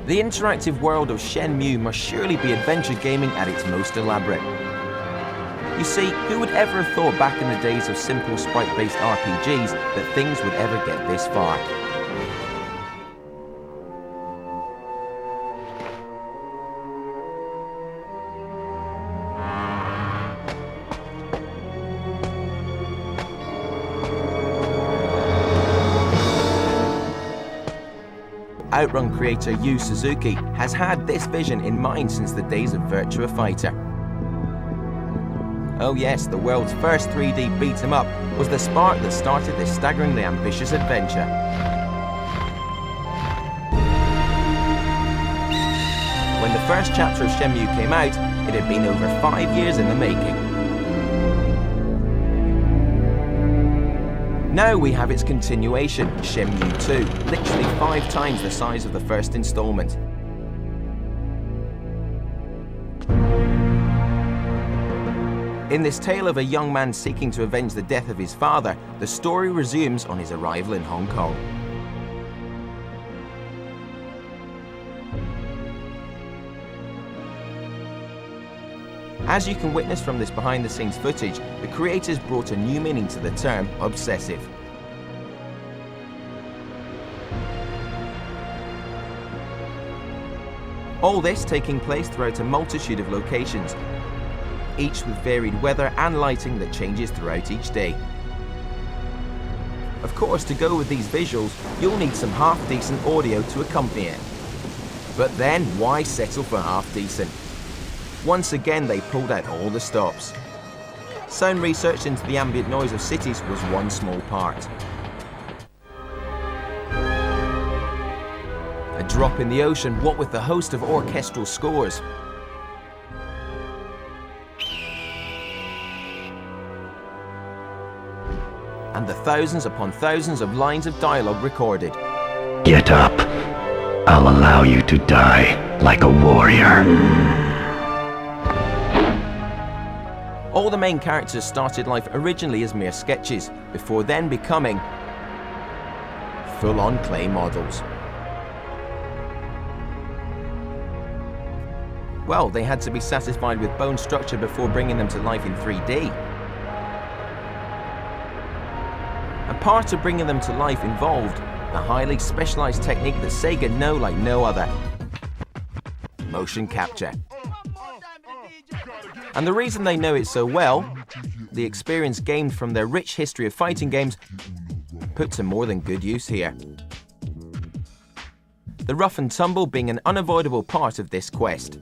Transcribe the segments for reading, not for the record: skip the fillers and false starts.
The interactive world of Shenmue must surely be adventure gaming at its most elaborate. You see, who would ever have thought back in the days of simple sprite-based RPGs that things would ever get this far? Outrun creator Yu Suzuki has had this vision in mind since the days of Virtua Fighter. Oh yes, the world's first 3D beat-em-up was the spark that started this staggeringly ambitious adventure. When the first chapter of Shenmue came out, it had been over 5 years in the making. Now we have its continuation, Shenmue 2, literally 5 times the size of the first installment. In this tale of a young man seeking to avenge the death of his father, the story resumes on his arrival in Hong Kong. As you can witness from this behind-the-scenes footage, the creators brought a new meaning to the term obsessive. All this taking place throughout a multitude of locations, each with varied weather and lighting that changes throughout each day. Of course, to go with these visuals, you'll need some half-decent audio to accompany it. But then, why settle for half-decent? Once again, they pulled out all the stops. Sound research into the ambient noise of cities was one small part. A drop in the ocean, what with the host of orchestral scores. And the thousands upon thousands of lines of dialogue recorded. Get up. I'll allow you to die like a warrior. All the main characters started life originally as mere sketches, before then becoming full-on clay models. Well, they had to be satisfied with bone structure before bringing them to life in 3D. And part of bringing them to life involved a highly specialized technique that Sega know like no other: motion capture. And the reason they know it so well, the experience gained from their rich history of fighting games, put to more than good use here. The rough and tumble being an unavoidable part of this quest.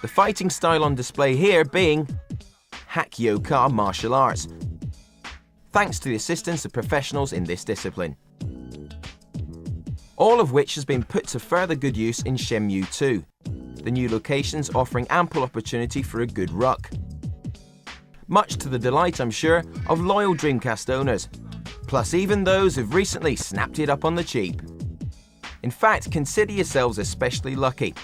The fighting style on display here being Hack-Yoka martial arts, thanks to the assistance of professionals in this discipline. All of which has been put to further good use in Shenmue 2. The new locations offering ample opportunity for a good ruck. Much to the delight, I'm sure, of loyal Dreamcast owners, plus even those who've recently snapped it up on the cheap. In fact, consider yourselves especially lucky,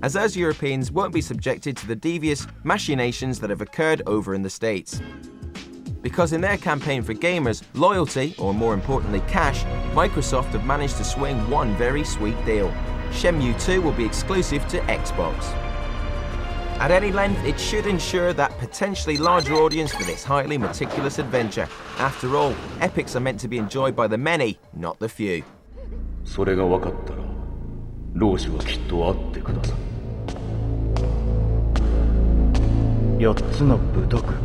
as us Europeans won't be subjected to the devious machinations that have occurred over in the States. Because in their campaign for gamers, loyalty, or more importantly cash, Microsoft have managed to swing one very sweet deal. Shenmue 2 will be exclusive to Xbox. At any length, it should ensure that potentially larger audience for this highly meticulous adventure. After all, epics are meant to be enjoyed by the many, not the few. それが分かったら、老子はきっと会ってください。4つの武徳。